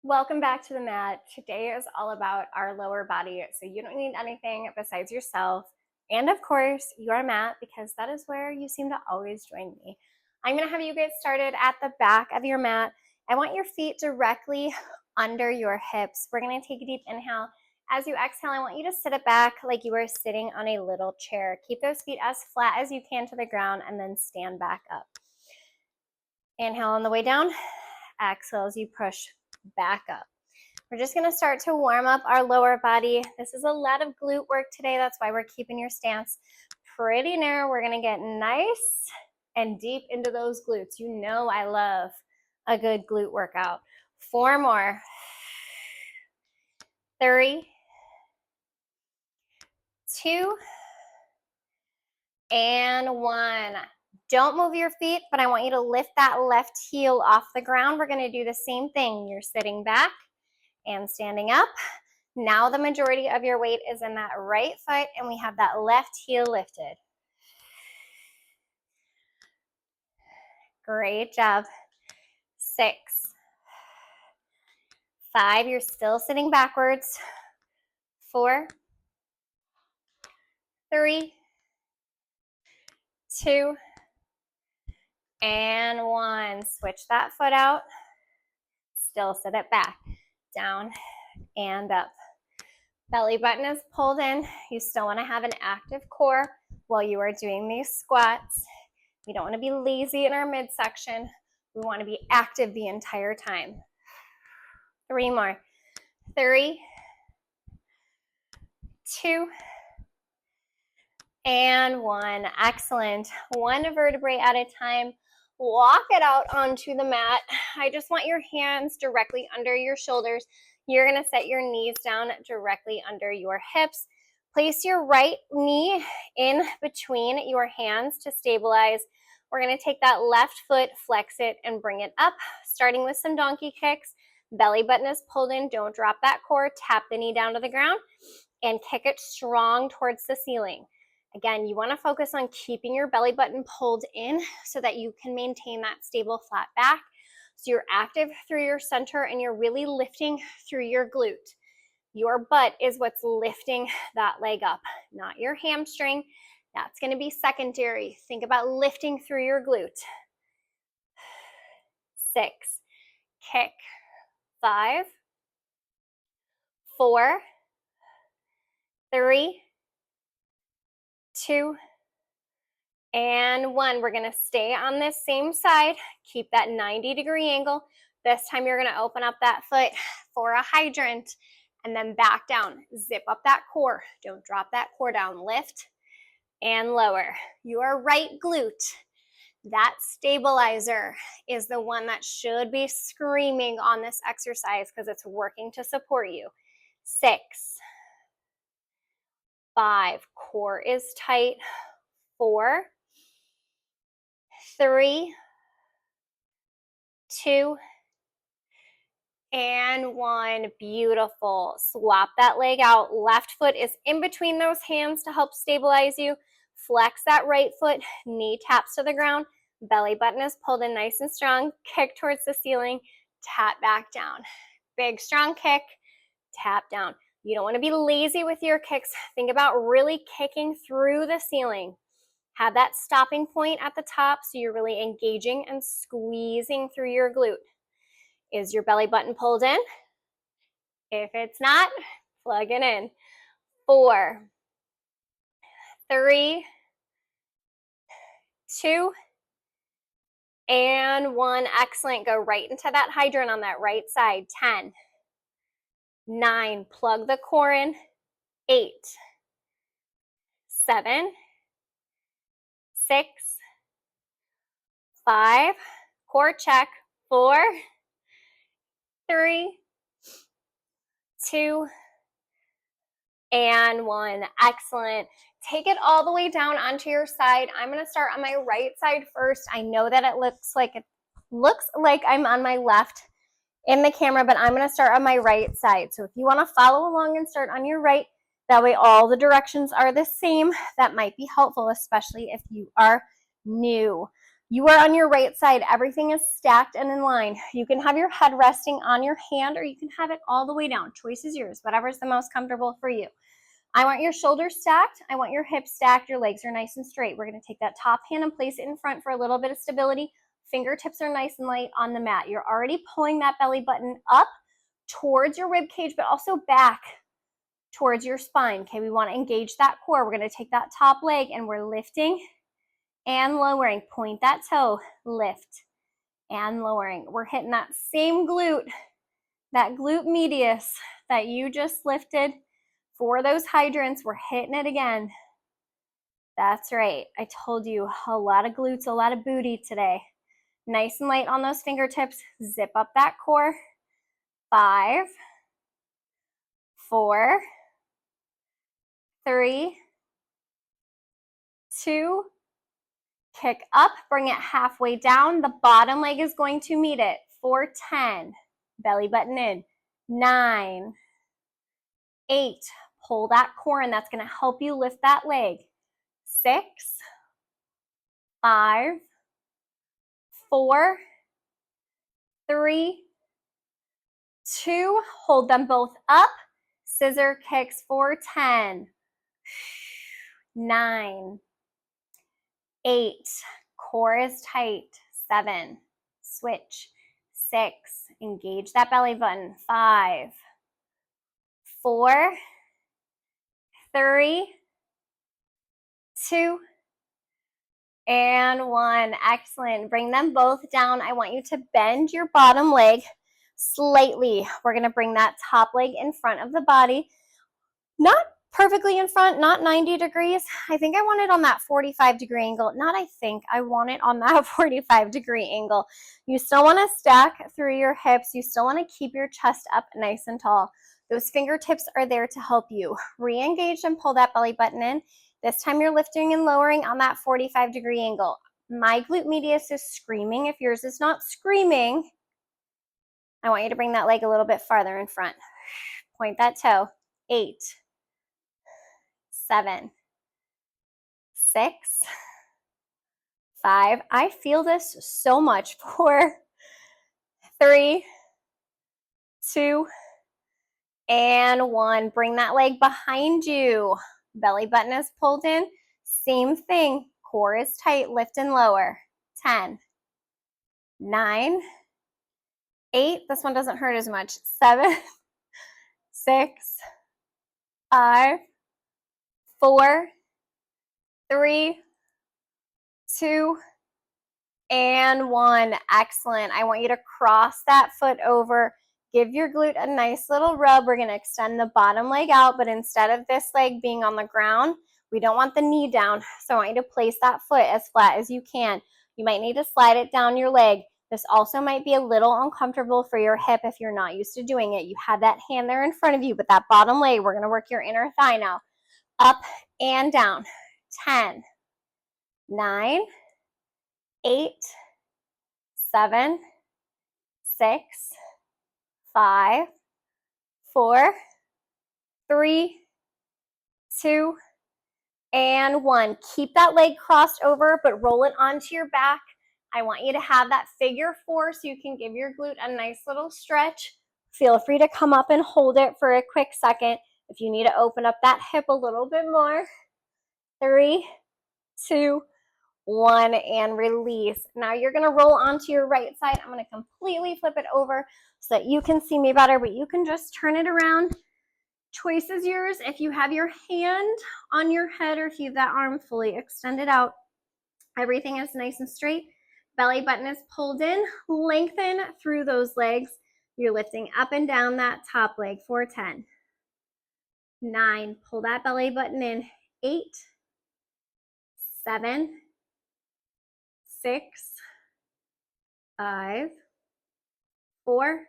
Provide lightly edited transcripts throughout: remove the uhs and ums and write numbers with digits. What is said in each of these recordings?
Welcome back to the mat. Today is all about our lower body, so you don't need anything besides yourself and, of course, your mat, because that is where you seem to always join me. I'm going to have you get started at the back of your mat. I want your feet directly under your hips. We're going to take a deep inhale. As you exhale, I want you to sit it back like you are sitting on a little chair. Keep those feet as flat as you can to the ground and then stand back up. Inhale on the way down. Exhale as you push back up. We're just going to start to warm up our lower body. This is a lot of glute work today. That's why we're keeping your stance pretty narrow. We're going to get nice and deep into those glutes. You know I love a good glute workout. 4 more. 3, 2, and 1. Don't move your feet, but I want you to lift that left heel off the ground. We're going to do the same thing. You're sitting back and standing up. Now the majority of your weight is in that right foot, and we have that left heel lifted. Great job. 6, 5, you're still sitting backwards. 4, 3, 2, and 1. Switch that foot out. Still sit it back, down and up. Belly button is pulled in. You still want to have an active core while you are doing these squats. We don't want to be lazy in our midsection. We want to be active the entire time. 3 more. 3, 2, and 1. Excellent. 1 vertebrae at a time. Walk it out onto the mat. I just want your hands directly under your shoulders. You're going to set your knees down directly under your hips. Place your right knee in between your hands to stabilize. We're going to take that left foot, flex it, and bring it up, starting with some donkey kicks. Belly button is pulled in. Don't drop that core. Tap the knee down to the ground and kick it strong towards the ceiling. Again, you want to focus on keeping your belly button pulled in so that you can maintain that stable flat back. So you're active through your center and you're really lifting through your glute. Your butt is what's lifting that leg up, not your hamstring. That's going to be secondary. Think about lifting through your glute. 6, kick. 5, 4, 3, 2, and 1. We're going to stay on this same side. Keep that 90-degree angle. This time you're going to open up that foot for a hydrant and then back down. Zip up that core. Don't drop that core down. Lift and lower. Your right glute, that stabilizer, is the one that should be screaming on this exercise because it's working to support you. 6, 5, core is tight. 4, 3, 2, and 1. Beautiful. Swap that leg out. Left foot is in between those hands to help stabilize you. Flex that right foot. Knee taps to the ground. Belly button is pulled in nice and strong. Kick towards the ceiling. Tap back down. Big, strong kick. Tap down. You don't want to be lazy with your kicks. Think about really kicking through the ceiling. Have that stopping point at the top so you're really engaging and squeezing through your glute. Is your belly button pulled in? If it's not, plug it in. 4, 3, 2, and 1. Excellent. Go right into that hydrant on that right side. 10, 9, plug the core in. 8, 7, 6, 5, core check. 4, 3, 2, and 1. Excellent. Take it all the way down onto your side. I'm going to start on my right side first. I know that it looks like I'm on my left in the camera, but I'm going to start on my right side. So if you want to follow along and start on your right, that way all the directions are the same. That might be helpful, especially if you are new. You are on your right side. Everything is stacked and in line. You can have your head resting on your hand, or you can have it all the way down. Choice is yours, whatever's the most comfortable for you. I want your shoulders stacked. I want your hips stacked. Your legs are nice and straight. We're going to take that top hand and place it in front for a little bit of stability. Fingertips are nice and light on the mat. You're already pulling that belly button up towards your rib cage, but also back towards your spine. Okay, we want to engage that core. We're going to take that top leg and we're lifting and lowering. Point that toe, lift and lowering. We're hitting that same glute, that glute medius that you just lifted for those hydrants. We're hitting it again. That's right. I told you, a lot of glutes, a lot of booty today. Nice and light on those fingertips. Zip up that core. 5, 4, 3, 2, kick up, bring it halfway down. The bottom leg is going to meet it. 4, 10, belly button in. 9, 8, pull that core in. That's going to help you lift that leg. 6, 5, 4, 3, 2, hold them both up. Scissor kicks for 10, 9, 8, core is tight. 7, switch. 6, engage that belly button. 5, 4, 3, 2, and 1. Excellent. Bring them both down. I want you to bend your bottom leg slightly. We're going to bring that top leg in front of the body. Not perfectly in front, not 90 degrees. I think I want it on that 45-degree angle. I want it on that 45-degree angle. You still want to stack through your hips. You still want to keep your chest up nice and tall. Those fingertips are there to help you. Re-engage and pull that belly button in. This time you're lifting and lowering on that 45-degree angle. My glute medius is screaming. If yours is not screaming, I want you to bring that leg a little bit farther in front. Point that toe. 8, 7, 6, 5. I feel this so much. 4, 3, 2, and 1. Bring that leg behind you. Belly button is pulled in. Same thing. Core is tight. Lift and lower. 10, 9, 8. This one doesn't hurt as much. 7, 6, 5, 4, 3, 2, and 1. Excellent. I want you to cross that foot over. Give your glute a nice little rub. We're going to extend the bottom leg out, but instead of this leg being on the ground, we don't want the knee down. So I want you to place that foot as flat as you can. You might need to slide it down your leg. This also might be a little uncomfortable for your hip if you're not used to doing it. You have that hand there in front of you, but that bottom leg, we're going to work your inner thigh now. Up and down. 10, 9, 8, 7, 6, 5, 4, 3, 2, and 1. Keep that leg crossed over, but roll it onto your back. I want you to have that figure 4 so you can give your glute a nice little stretch. Feel free to come up and hold it for a quick second if you need to open up that hip a little bit more. 3, 2, 1, and release. Now you're going to roll onto your right side. I'm going to completely flip it over so that you can see me better, but you can just turn it around. Choice is yours. If you have your hand on your head or if you have that arm fully extended out, everything is nice and straight. Belly button is pulled in. Lengthen through those legs. You're lifting up and down that top leg. 4, 10, 9, pull that belly button in. 8, 7, 6, 5, 4,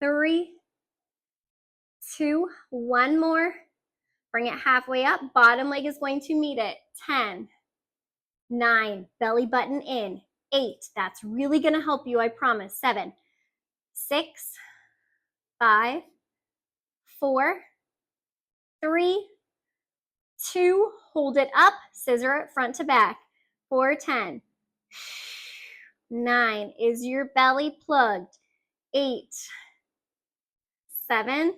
3, 2, 1 more. Bring it halfway up. Bottom leg is going to meet it. 10, 9, belly button in. 8, that's really going to help you, I promise. 7, 6, 5, 4, 3, 2, hold it up. Scissor it front to back. 4, 10, 9. Is your belly plugged? 8, 7,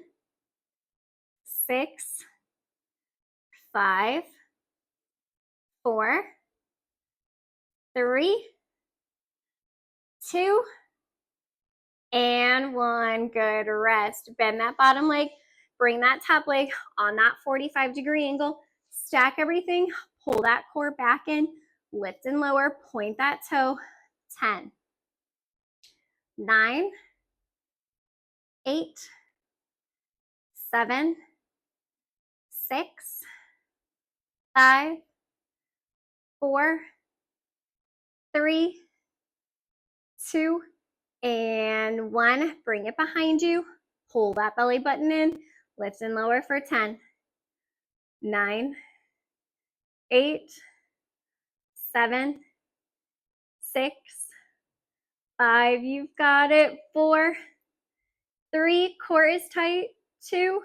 6, 5, 4, 3, 2, and 1. Good. Rest. Bend that bottom leg. Bring that top leg on that 45-degree angle. Stack everything. Pull that core back in. Lift and lower. Point that toe. 10, 9, 8, 7, 6, 5, 4, 3, 2, and 1. Bring it behind you. Pull that belly button in. Lift and lower for 10, 9, 8, 7, 6, 5. You've got it. 4, 3. Core is tight. 2,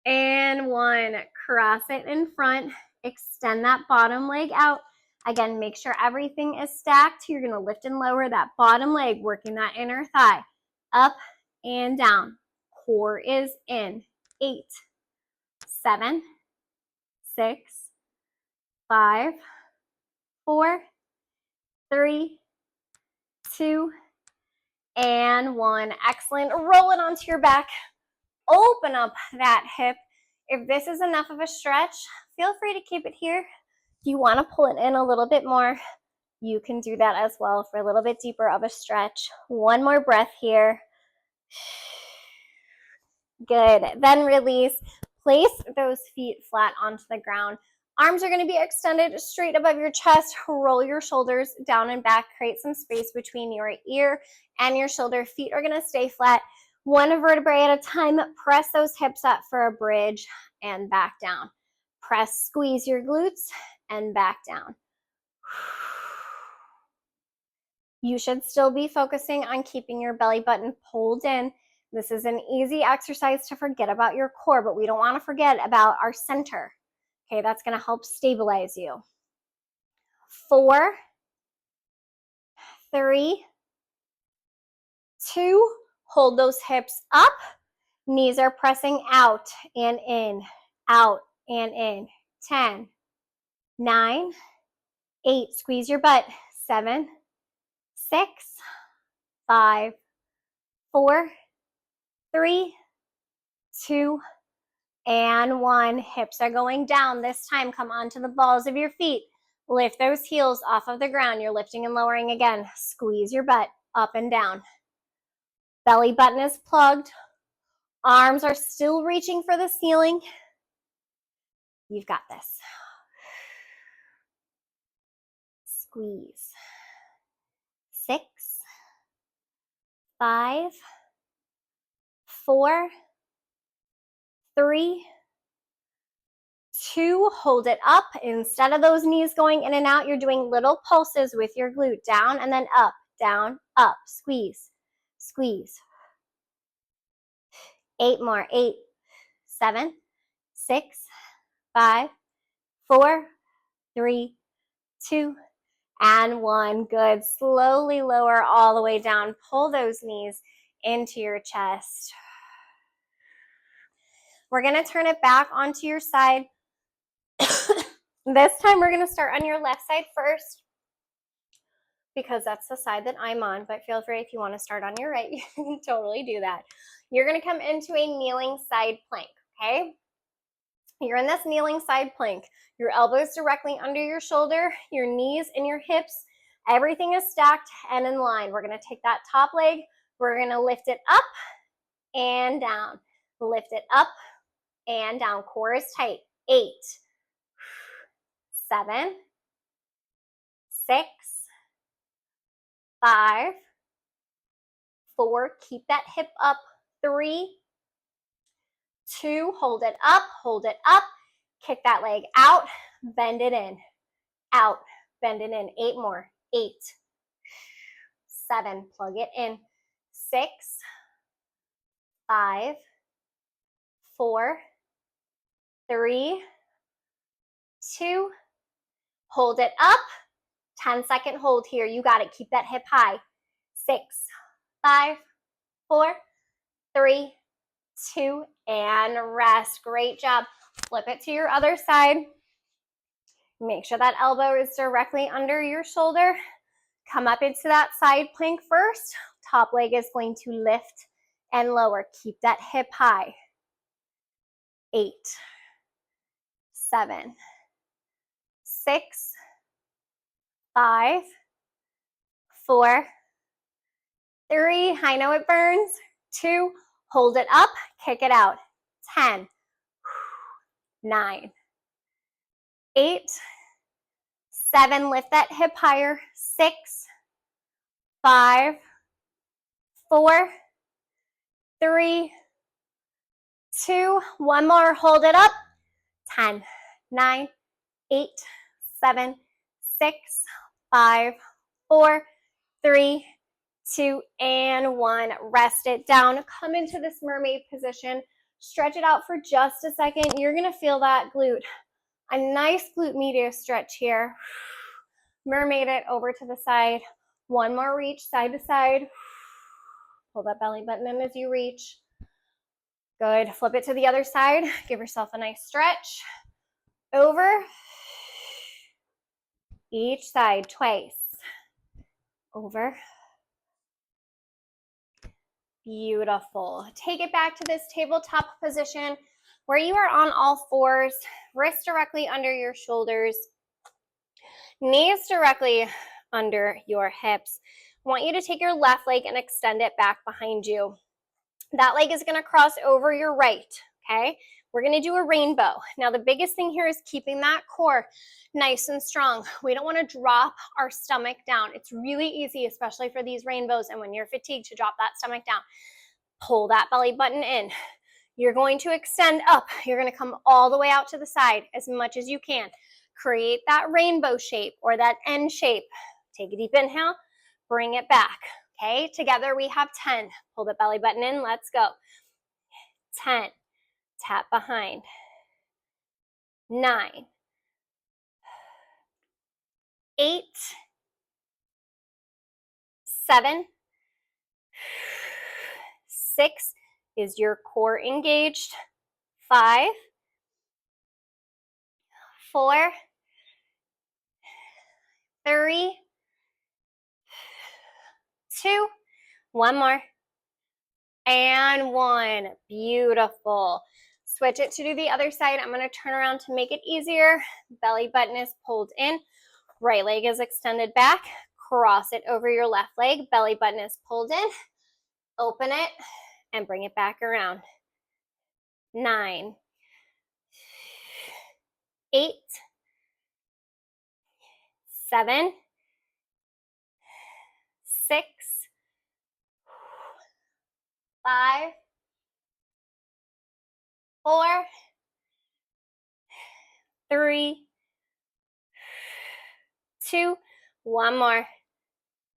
and 1. Cross it in front. Extend that bottom leg out. Again, make sure everything is stacked. You're going to lift and lower that bottom leg, working that inner thigh. Up and down. Core is in. 8, 7, 6, 5, 4, 3, 2, and 1. Excellent. Roll it onto your back. Open up that hip. If this is enough of a stretch, feel free to keep it here. If you want to pull it in a little bit more, you can do that as well for a little bit deeper of a stretch. One more breath here. Good. Then release. Place those feet flat onto the ground. Arms are going to be extended straight above your chest. Roll your shoulders down and back. Create some space between your ear and your shoulder. Feet are going to stay flat. One vertebrae at a time. Press those hips up for a bridge and back down. Press, squeeze your glutes and back down. You should still be focusing on keeping your belly button pulled in. This is an easy exercise to forget about your core, but we don't want to forget about our center. Okay, that's going to help stabilize you. 4, 3, 2, hold those hips up. Knees are pressing out and in, out and in. 10, 9, 8, squeeze your butt. 7, 6, 5, 4, 3, 2, and 1. Hips are going down. This time, come onto the balls of your feet. Lift those heels off of the ground. You're lifting and lowering again. Squeeze your butt up and down. Belly button is plugged. Arms are still reaching for the ceiling. You've got this. Squeeze. 6, 5, 4, 3, 2, hold it up. Instead of those knees going in and out, you're doing little pulses with your glute. Down and then up, down, up. Squeeze, squeeze. 8 more. 8, 7, 6, 5, 4, 3, 2, and 1. Good. Slowly lower all the way down. Pull those knees into your chest. We're going to turn it back onto your side. This time we're going to start on your left side first, because that's the side that I'm on, but feel free if you want to start on your right, you can totally do that. You're going to come into a kneeling side plank, okay? You're in this kneeling side plank. Your elbows directly under your shoulder, your knees and your hips, everything is stacked and in line. We're going to take that top leg, we're going to lift it up and down. Lift it up and down. Core is tight. 8, 7, 6, 5, 4, keep that hip up. 3, 2, hold it up, kick that leg out, bend it in, out, bend it in. 8 more. 8, 7, plug it in. 6, 5, 4, 3, 2, hold it up, 10-second hold here. You got it. Keep that hip high. 6, 5, 4, 3, 2, and rest. Great job. Flip it to your other side. Make sure that elbow is directly under your shoulder. Come up into that side plank first. Top leg is going to lift and lower. Keep that hip high. 8, 7, 6, 5, 4, 3, I know it burns, 2, hold it up, kick it out, 10, 9, 8, 7, lift that hip higher, 6, 5, 4, 3, 2, one more, hold it up, 10, 9, 8, 7, 6, 5, 4, 3, 2, and 1. Rest it down. Come into this mermaid position. Stretch it out for just a second. You're going to feel that glute. A nice glute medius stretch here. Mermaid it over to the side. One more reach, side to side. Pull that belly button in as you reach. Good. Flip it to the other side. Give yourself a nice stretch. Over. Each side twice. Over. Beautiful. Take it back to this tabletop position where you are on all fours, wrists directly under your shoulders, knees directly under your hips. I want you to take your left leg and extend it back behind you. That leg is going to cross over your right, okay? We're going to do a rainbow. Now, the biggest thing here is keeping that core nice and strong. We don't want to drop our stomach down. It's really easy, especially for these rainbows and when you're fatigued, to drop that stomach down. Pull that belly button in. You're going to extend up. You're going to come all the way out to the side as much as you can. Create that rainbow shape or that N shape. Take a deep inhale. Bring it back. Okay, together we have 10. Pull the belly button in. Let's go. 10. Tap behind. 9. 8. 7. 6. Is your core engaged? 5. 4. 3. 2. One more. And 1. Beautiful. Switch it to do the other side. I'm going to turn around to make it easier. Belly button is pulled in. Right leg is extended back. Cross it over your left leg. Belly button is pulled in. Open it and bring it back around. 9. 8. 7. 6. 5. 4. 3. 2. One more.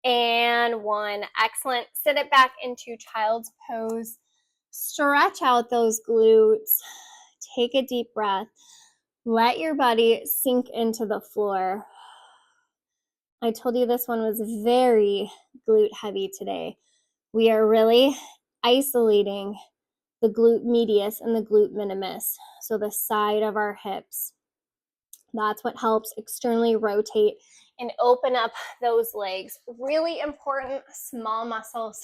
And 1. Excellent. Sit it back into child's pose. Stretch out those glutes. Take a deep breath. Let your body sink into the floor. I told you this one was very glute heavy today. We are really isolating the glute medius and the glute minimus, so the side of our hips. That's what helps externally rotate and open up those legs. Really important small muscles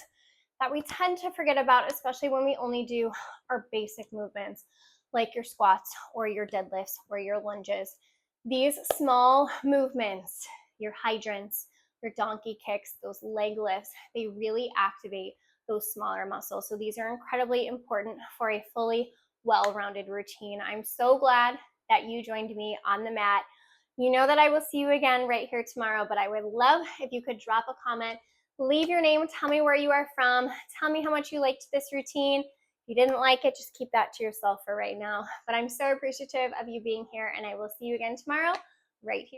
that we tend to forget about, especially when we only do our basic movements like your squats or your deadlifts or your lunges. These small movements, your hydrants, your donkey kicks, those leg lifts, they really activate those smaller muscles. So these are incredibly important for a fully well-rounded routine. I'm so glad that you joined me on the mat. You know that I will see you again right here tomorrow, but I would love if you could drop a comment, leave your name, tell me where you are from, tell me how much you liked this routine. If you didn't like it, just keep that to yourself for right now. But I'm so appreciative of you being here, and I will see you again tomorrow right here.